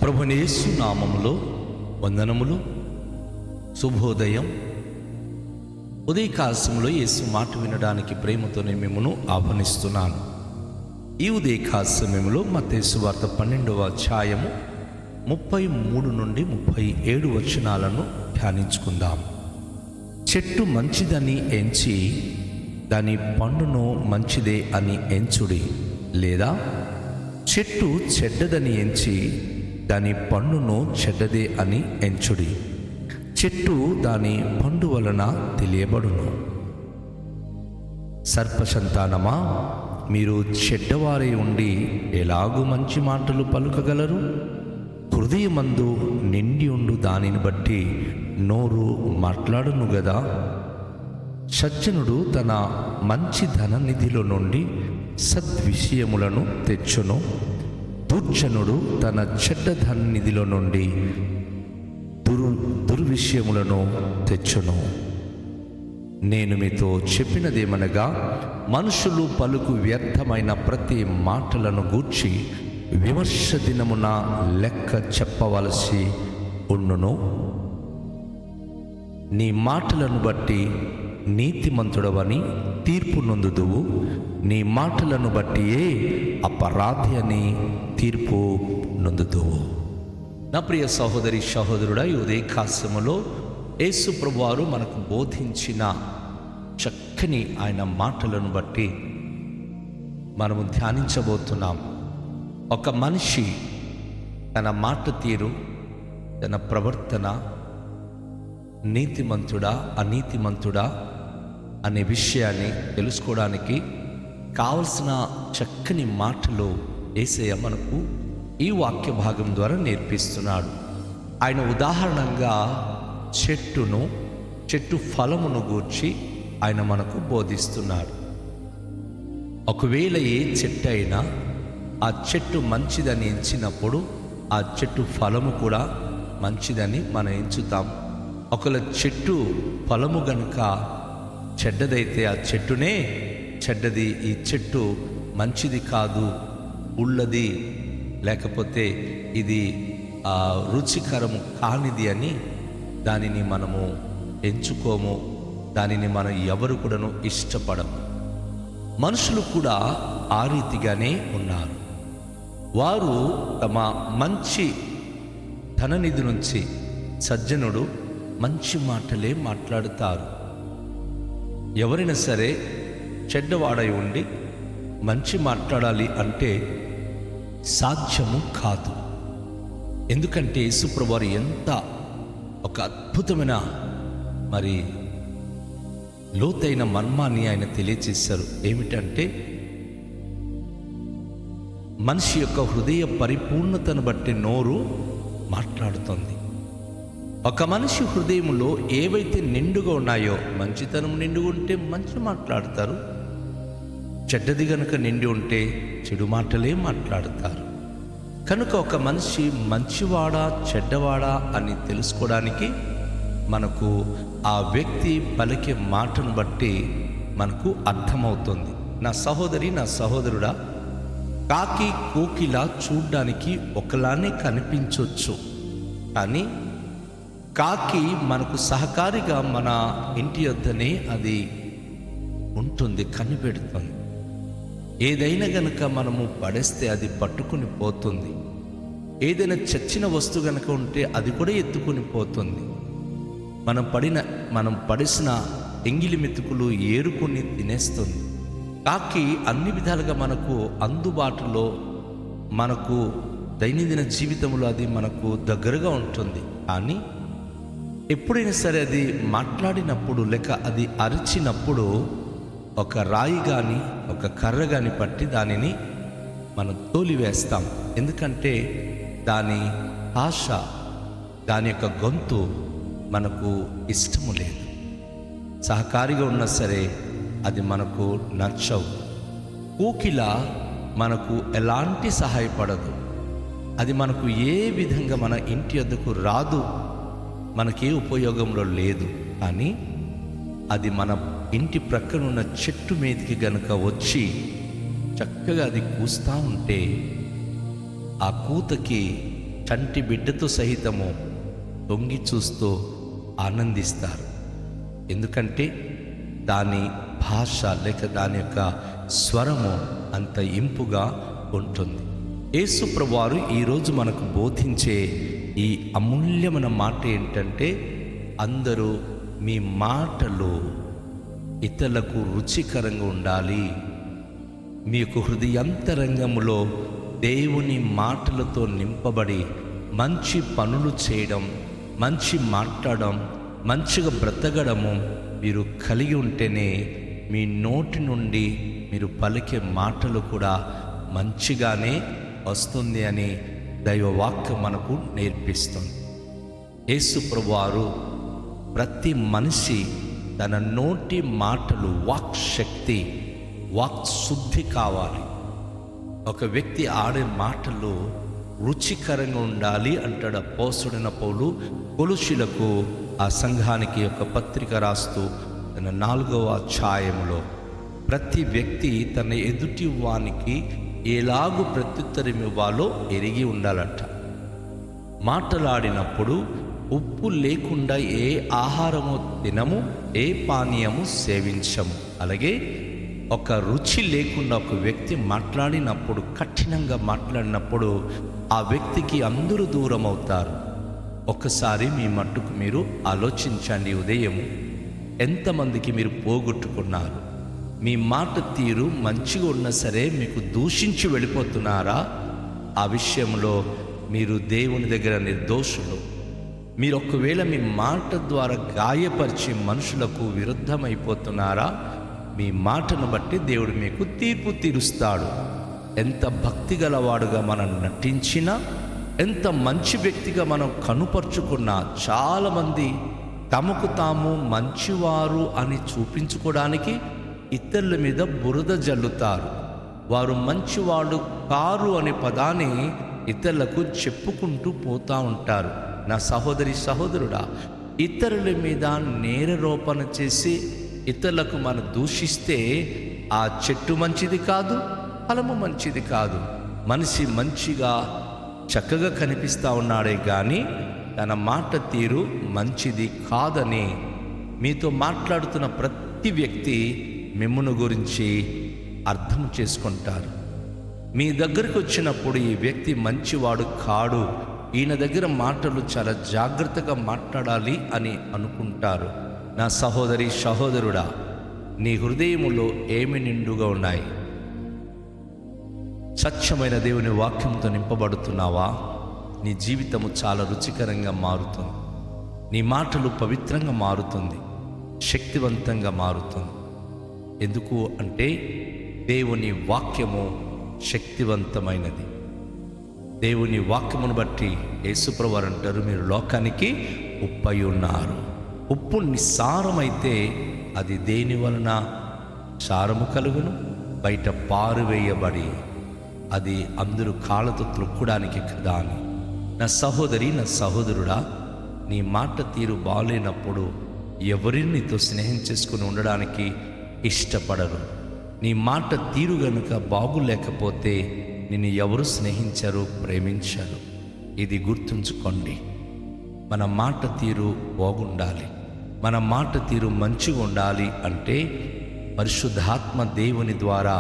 ప్రభువైన యేసు నామములో వందనములు. శుభోదయం. ఉదయకాలములో యేసు మాట వినడానికి ప్రేమతోనే మిమ్మను ఆహ్వానిస్తున్నాను. ఈ ఉదయకాల సమయంలో మత్తయి సువార్త 12వ అధ్యాయము 33 నుండి 37 వచనాలను ధ్యానించుకుందాం. చెట్టు మంచిదని ఎంచి దాని పండును మంచిదే అని ఎంచుడి, లేదా చెట్టు చెడ్డదని ఎంచి దాని పండును చెడ్డదే అని ఎంచుడి. చెట్టు దాని పండు వలన తెలియబడును. సర్పసంతానమా, మీరు చెడ్డవారై ఉండి ఎలాగూ మంచి మాటలు పలుకగలరు? హృదయమందు నిండి ఉండు దానిని బట్టి నోరు మాట్లాడును గదా. సజ్జనుడు తన మంచి ధననిధిలో నుండి సద్విషయములను తెచ్చును, దుర్జనుడు తన చెడ్డ ధననిధిలో నుండి దుర్విషయములను తెచ్చును. నేను మీతో చెప్పినదేమనగా, మనుషులు పలుకు వ్యర్థమైన ప్రతి మాటలను గూర్చి విమర్శ దినమున లెక్క చెప్పవలసి ఉండును. నీ మాటలను బట్టి నీతిమంతుడవని తీర్పు నొందుదువు, నీ మాటలను బట్టియే అపరాధి అని తీర్పు నొందుదువు. నా ప్రియ సహోదరి సహోదరుడా, ఈ ఉదయకాలములో యేసు ప్రభువారు మనకు బోధించిన చక్కని ఆయన మాటలను బట్టి మనము ధ్యానించబోతున్నాం. ఒక మనిషి తన మాట తీరు, తన ప్రవర్తన నీతిమంతుడా అనీతిమంతుడా అనే విషయాన్ని తెలుసుకోవడానికి కావలసిన చక్కని మాటలు యేసయ్య మనకు ఈ వాక్య భాగం ద్వారా నేర్పిస్తున్నాడు. ఆయన ఉదాహరణంగా చెట్టు ఫలమును గూర్చి ఆయన మనకు బోధిస్తున్నాడు. ఒకవేళ ఏ చెట్టు అయినా ఆ చెట్టు మంచిదని ఎంచినప్పుడు ఆ చెట్టు ఫలము కూడా మంచిదని మనం ఎంచుతాం. ఒకవేళ చెట్టు ఫలము గనుక చెడ్డదైతే ఆ చెట్టునే చెడ్డది, ఈ చెట్టు మంచిది కాదు, ఉళ్ళది, లేకపోతే ఇది రుచికరము కానిది అని దానిని మనము ఎంచుకోము. దానిని మనం ఎవరు కూడాను ఇష్టపడము. మనుషులు కూడా ఆ రీతిగానే ఉన్నారు. వారు తమ మంచి ధననిధి నుంచి సజ్జనుడు మంచి మాటలే మాట్లాడుతారు. ఎవరైనా సరే చెడ్డవాడై ఉండి మంచి మాట్లాడాలి అంటే సాధ్యము కాదు. ఎందుకంటే యేసుప్రభువారు ఎంత ఒక అద్భుతమైన లోతైన మర్మాన్ని ఆయన తెలియచేశారు. ఏమిటంటే, మనిషి యొక్క హృదయ పరిపూర్ణతను బట్టి నోరు మాట్లాడుతుంది. ఒక మనిషి హృదయంలో ఏవైతే నిండుగా ఉన్నాయో, మంచితనం నిండుగా ఉంటే మంచి మాట్లాడతారు, చెడ్డది గనుక నిండి ఉంటే చెడు మాటలే మాట్లాడతారు. కనుక ఒక మనిషి మంచివాడా చెడ్డవాడా అని తెలుసుకోవడానికి మనకు ఆ వ్యక్తి పలికే మాటను బట్టి మనకు అర్థమవుతుంది. నా సహోదరి, నా సహోదరుడా, కాకి కోకిల చూడ్డానికి ఒకలానే కనిపించవచ్చు, కానీ కాకి మనకు సహకారిగా మన ఇంటి వద్దనే అది ఉంటుంది, కనిపెడుతుంది. ఏదైనా గనక మనము పడేస్తే అది పట్టుకుని పోతుంది. ఏదైనా చచ్చిన వస్తువు గనక ఉంటే అది కూడా ఎత్తుకుని పోతుంది. మనం పడేసిన ఎంగిలి మెతుకులు ఏరుకొని తినేస్తుంది. కాకి అన్ని విధాలుగా మనకు అందుబాటులో, మనకు దైనందిన జీవితంలో అది మనకు దగ్గరగా ఉంటుంది. కానీ ఎప్పుడైనా సరే అది మాట్లాడినప్పుడు లేక అది అరిచినప్పుడు ఒక రాయి కానీ ఒక కర్ర కానీ పట్టి దానిని మనం తోలివేస్తాం. ఎందుకంటే దాని భాష, దాని యొక్క గొంతు మనకు ఇష్టము లేదు. సహకారిగా ఉన్నా సరే అది మనకు నచ్చవు. కోకిల మనకు ఎలాంటి సహాయపడదు. అది మనకు ఏ విధంగా మన ఇంటి వద్దకు రాదు, మనకే ఉపయోగంలో లేదు. కానీ అది మన ఇంటి ప్రక్కనున్న చెట్టు మీదకి గనుక వచ్చి చక్కగా అది కూస్తూ ఉంటే ఆ కూతకి చంటి బిడ్డతో సహితము తొంగి చూస్తూ ఆనందిస్తారు. ఎందుకంటే దాని భాష లేక దాని యొక్క స్వరము అంత ఇంపుగా ఉంటుంది. యేసు ప్రభువారు ఈరోజు మనకు బోధించే ఈ అమూల్యమైన మాట ఏంటంటే, అందరూ మీ మాటలు ఇతరులకు రుచికరంగా ఉండాలి. మీ యొక్క హృదయాంతరంగములో దేవుని మాటలతో నింపబడి మంచి పనులు చేయడం, మంచి మాట్లాడడం, మంచిగా బ్రతకడము మీరు కలిగి ఉంటేనే మీ నోటి నుండి మీరు పలికే మాటలు కూడా మంచిగానే వస్తుంది అని దైవవాక్యం మనకు నేర్పిస్తుంది. యేసు ప్రభువారు ప్రతి మనిషి తన నోటి మాటలు, వాక్ శక్తి, వాక్ శుద్ధి కావాలి. ఒక వ్యక్తి ఆడే మాటలు రుచికరంగా ఉండాలి అంటాడు అపోస్తలుడైన పౌలు కొలొస్సీయులకు ఆ సంఘానికి ఒక పత్రిక రాస్తూ తన 4వ అధ్యాయంలో ప్రతి వ్యక్తి తన ఎదుటి వానికి ఎలాగూ ప్రత్యుత్తరం ఇవ్వాలో ఎరిగి ఉండాలట. మాటలాడినప్పుడు ఉప్పు లేకుండా ఏ ఆహారము తినము, ఏ పానీయము సేవించము. అలాగే ఒక రుచి లేకుండా ఒక వ్యక్తి మాట్లాడినప్పుడు, కఠినంగా మాట్లాడినప్పుడు ఆ వ్యక్తికి అందరూ దూరం అవుతారు. ఒక్కసారి మీ మట్టుకు మీరు ఆలోచించండి. ఉదయం ఎంతమందికి మీరు పోగొట్టుకున్నారు? మీ మాట తీరు మంచిగా ఉన్నా సరే మీకు దూషించి వెళ్ళిపోతున్నారా? ఆ విషయంలో మీరు దేవుని దగ్గర నిర్దోషులు. మీరు ఒకవేళ మీ మాట ద్వారా గాయపరిచి మనుషులకు విరుద్ధమైపోతున్నారా? మీ మాటను బట్టి దేవుడు మీకు తీర్పు తీరుస్తాడు. ఎంత భక్తి గలవాడుగా మనం నటించినా, ఎంత మంచి వ్యక్తిగా మనం కనుపరుచుకున్నా, చాలామంది తమకు తాము మంచివారు అని చూపించుకోవడానికి ఇతరుల మీద బురద జల్లుతారు. వారు మంచివాడు కారు అనే పదాన్ని ఇతరులకు చెప్పుకుంటూ పోతూ ఉంటారు. నా సహోదరి సహోదరుడా, ఇతరుల మీద నేరారోపణ చేసి ఇతరులకు మనం దూషిస్తే ఆ చెట్టు మంచిది కాదు, ఫలము మంచిది కాదు. మనిషి మంచిగా చక్కగా కనిపిస్తూ ఉన్నాడే కానీ తన మాట తీరు మంచిది కాదని మీతో మాట్లాడుతున్న ప్రతి వ్యక్తి మిమ్మును గురించి అర్థం చేసుకుంటారు. మీ దగ్గరికి వచ్చినప్పుడు ఈ వ్యక్తి మంచివాడు కాడు, ఈయన దగ్గర మాటలు చాలా జాగ్రత్తగా మాట్లాడాలి అని అనుకుంటారు. నా సహోదరి సహోదరుడా, నీ హృదయములో ఏమి నిండుగా ఉన్నాయి? స్వచ్ఛమైన దేవుని వాక్యంతో నింపబడుతున్నావా? నీ జీవితము చాలా రుచికరంగా మారుతుంది. నీ మాటలు పవిత్రంగా మారుతుంది, శక్తివంతంగా మారుతుంది. ఎందుకు అంటే దేవుని వాక్యము శక్తివంతమైనది. దేవుని వాక్యమును బట్టి యేసుప్రభువారు అంటారు, మీరు లోకానికి ఉప్పై ఉన్నారు. ఉప్పు నిస్సారమైతే అది దేని వలన సారము కలుగును? బయట పారువేయబడి అది అందరూ కాళ్ళతో త్రొక్కడానికి కదా అని. నా సహోదరి, నా సహోదరుడా, నీ మాట తీరు బాగాలేనప్పుడు ఎవరిని నీతో స్నేహం చేసుకుని ఉండడానికి ఇష్టపడరు. నీ మాట తీరు గనుక బాగులేకపోతే నిన్ను ఎవరు స్నేహించరు, ప్రేమించరు. ఇది గుర్తుంచుకోండి. మన మాట తీరు బాగుండాలి, మన మాట తీరు మంచిగా ఉండాలి అంటే పరిశుద్ధాత్మ దేవుని ద్వారా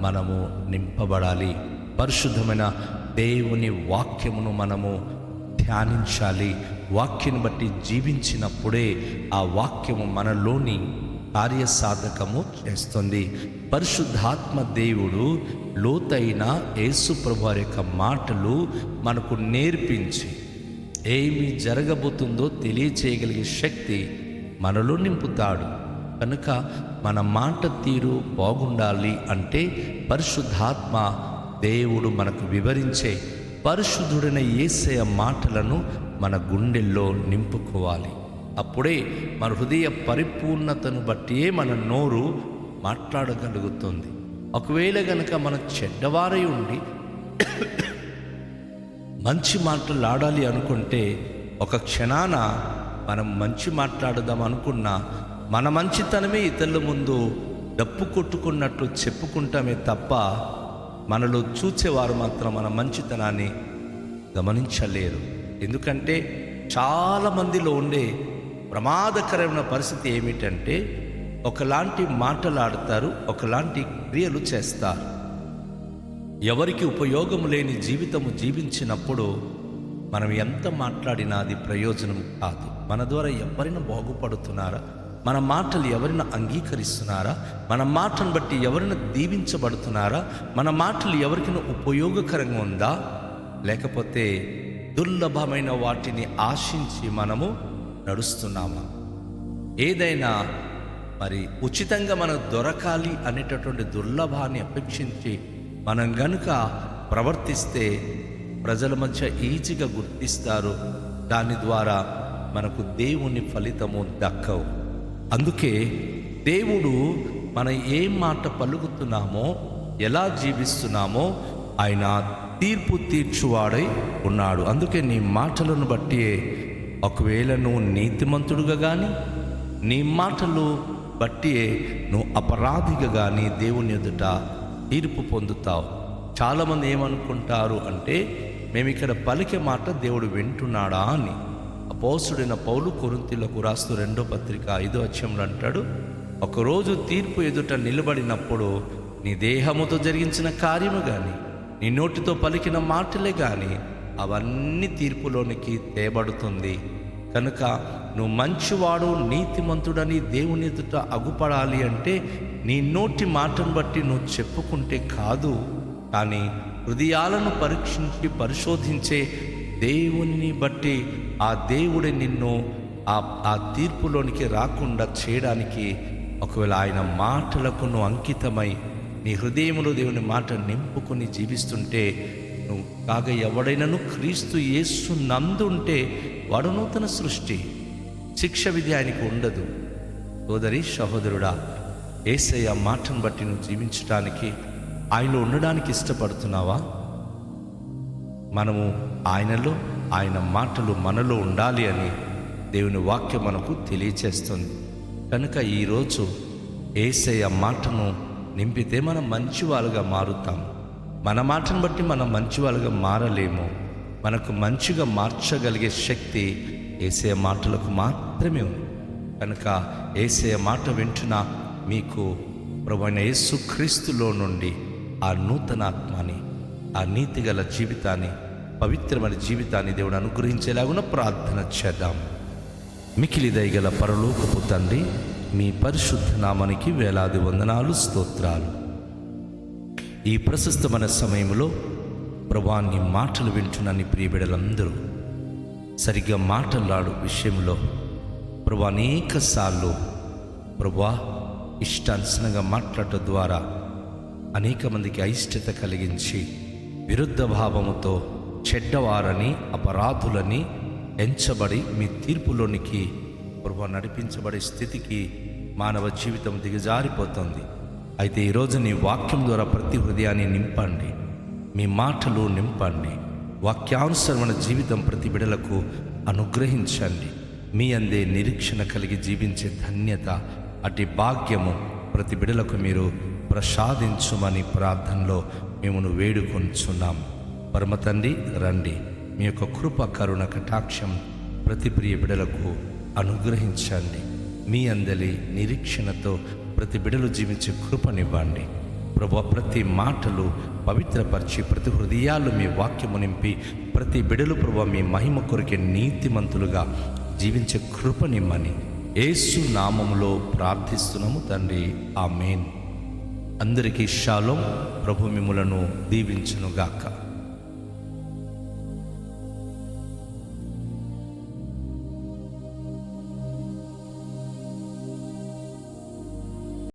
మనము నింపబడాలి. పరిశుద్ధమైన దేవుని వాక్యమును మనము ధ్యానించాలి. వాక్యం బట్టి జీవించినప్పుడే ఆ వాక్యము మనలోని కార్యసాధకము చేస్తుంది. పరిశుద్ధాత్మ దేవుడు లోతైన యేసు ప్రభువారి యొక్క మాటలు మనకు నేర్పించి ఏమి జరగబోతుందో తెలియచేయగలిగే శక్తి మనలో నింపుతాడు. కనుక మన మాట తీరు బాగుండాలి అంటే పరిశుద్ధాత్మ దేవుడు మనకు వివరించే పరిశుద్ధుడైన యేసయ్య మాటలను మన గుండెల్లో నింపుకోవాలి. అప్పుడే మన హృదయ పరిపూర్ణతను బట్టియే మన నోరు మాట్లాడగలుగుతుంది. ఒకవేళ గనక మన చెడ్డవారై ఉండి మంచి మాటలు ఆడాలి అనుకుంటే ఒక క్షణాన మనం మంచి మాట్లాడదాం అనుకున్నా మన మంచితనమే ఇతరుల ముందు డప్పు కొట్టుకున్నట్టు చెప్పుకుంటామే తప్ప మనలో చూచేవారు మాత్రం మన మంచితనాన్ని గమనించలేరు. ఎందుకంటే చాలామందిలో ఉండే ప్రమాదకరమైన పరిస్థితి ఏమిటంటే ఒకలాంటి మాటలాడతారు, ఒకలాంటి క్రియలు చేస్తారు. ఎవరికి ఉపయోగం లేని జీవితము జీవించినప్పుడు మనం ఎంత మాట్లాడినా అది ప్రయోజనం కాదు. మన ద్వారా ఎవరైనా బాగుపడుతున్నారా? మన మాటలు ఎవరైనా అంగీకరిస్తున్నారా? మన మాటను బట్టి ఎవరైనా దీవించబడుతున్నారా? మన మాటలు ఎవరికైనా ఉపయోగకరంగా ఉందా? లేకపోతే దుర్లభమైన వాటిని ఆశించి మనము నడుస్తున్నామా? ఏదైనా మరి ఉచితంగా మనకు దొరకాలి అనేటటువంటి దుర్లభాన్ని అపేక్షించి మనం గనుక ప్రవర్తిస్తే ప్రజల మధ్య ఈజీగా గుర్తిస్తారు. దాని ద్వారా మనకు దేవుని ఫలితము దక్కవు. అందుకే దేవుడు మనం ఏ మాట పలుకుతున్నామో, ఎలా జీవిస్తున్నామో ఆయన తీర్పు తీర్చువాడై ఉన్నాడు. అందుకే నీ మాటలను బట్టి ఒకవేళ నువ్వు నీతిమంతుడుగా కానీ, నీ మాటలు బట్టి నువ్వు అపరాధిగా కానీ దేవుని ఎదుట తీర్పు పొందుతావు. చాలామంది ఏమనుకుంటారు అంటే మేము ఇక్కడ పలికే మాట దేవుడు వింటున్నాడా అని. అపోస్తుడైన పౌలు కొరింథీయులకు రాస్తూ 2వ పత్రిక 5వ అధ్యాయంలో అంటాడు, ఒకరోజు తీర్పు ఎదుట నిలబడినప్పుడు నీ దేహముతో జరిగించిన కార్యము కానీ, నీ నోటితో పలికిన మాటలే కానీ అవన్నీ తీర్పులోనికి తేబడుతుంది. కనుక నువ్వు మంచివాడు, నీతిమంతుడని దేవుని ఎదుట అగుపడాలి అంటే నీ నోటి మాటను బట్టి నువ్వు చెప్పుకుంటే కాదు, కానీ హృదయాలను పరీక్షించి పరిశోధించే దేవుని బట్టి ఆ దేవుడే నిన్ను ఆ తీర్పులోనికి రాకుండా చేయడానికి, ఒకవేళ ఆయన మాటలకు నువ్వు అంకితమై నీ హృదయంలో దేవుని మాట నింపుకొని జీవిస్తుంటే, నువ్వు కాగా ఎవడైనాను క్రీస్తు యేసు నందుంటే వాడు నూతన సృష్టి. శిక్ష విధి ఆయనకు ఉండదు. సోదరి సహోదరుడా, యేసయ్య మాటను బట్టి నువ్వు జీవించడానికి, ఆయనలో ఉండడానికి ఇష్టపడుతున్నావా? మనము ఆయనలో, ఆయన మాటలు మనలో ఉండాలి అని దేవుని వాక్యం మనకు తెలియచేస్తుంది. కనుక ఈరోజు యేసయ్య మాటను నింపితే మనం మంచి వాళ్ళుగా మారుతాం. మన మాటను బట్టి మనం మంచి వాళ్ళుగా మారలేము. మనకు మంచిగా మార్చగలిగే శక్తి యేసయ్య మాటలకు మాత్రమే ఉంది. కనుక యేసయ్య మాట వింటున్న మీకు ప్రభువైన యేసుక్రీస్తులో నుండి ఆ నూతనాత్మని, ఆ నీతిగల జీవితాన్ని, పవిత్రమైన జీవితాన్ని దేవుడు అనుగ్రహించేలాగున ప్రార్థన చేద్దాం. మికిలి దయగల పరలోకపు తండ్రి, మీ పరిశుద్ధ నామానికి వేలాది వందనాలు, స్తోత్రాలు. ఈ ప్రశస్తమైన సమయంలో ప్రభువా, నీ మాటలు వింటున్న నీ ప్రియబిడ్డలందరూ సరిగ్గా మాట్లాడు విషయంలో ప్రభువా అనేక సార్లు ప్రభువా ఇష్టానుసరంగా మాట్లాడటం ద్వారా అనేక మందికి అయిష్టత కలిగించి విరుద్ధ భావముతో చెడ్డవారని, అపరాధులని ఎంచబడి మీ తీర్పులోనికి ప్రభువా నడిపించబడే స్థితికి మానవ జీవితం దిగజారిపోతుంది. అయితే ఈరోజు నీ వాక్యం ద్వారా ప్రతి హృదయాన్ని నింపండి, మీ మాటలు నింపండి. వాక్యానుసరమైన జీవితం ప్రతి బిడలకు అనుగ్రహించండి. మీ అందే నిరీక్షణ కలిగి జీవించే ధన్యత, అటు భాగ్యము ప్రతి బిడలకు మీరు ప్రసాదించుమని ప్రార్థనలో మేము వేడుకొంచున్నాం. పరమ తండ్రి, రండి, మీ యొక్క కృప, కరుణ, కటాక్షం ప్రతి ప్రియ బిడలకు అనుగ్రహించండి. మీ అందలి నిరీక్షణతో ప్రతి బిడలు జీవించే కృపనివ్వండి. ప్రభువా, ప్రతి మాటలు పవిత్రపరిచి ప్రతి హృదయాలు మీ వాక్యము నింపి ప్రతి బిడలు ప్రభువా మీ మహిమ కొరకే నీతిమంతులుగా జీవించే కృపనిమ్మని యేసు నామములో ప్రార్థిస్తున్నాము తండ్రి, ఆమేన్. అందరికీ షాలోమ్. ప్రభు మిమ్ములను దీవించునుగాక.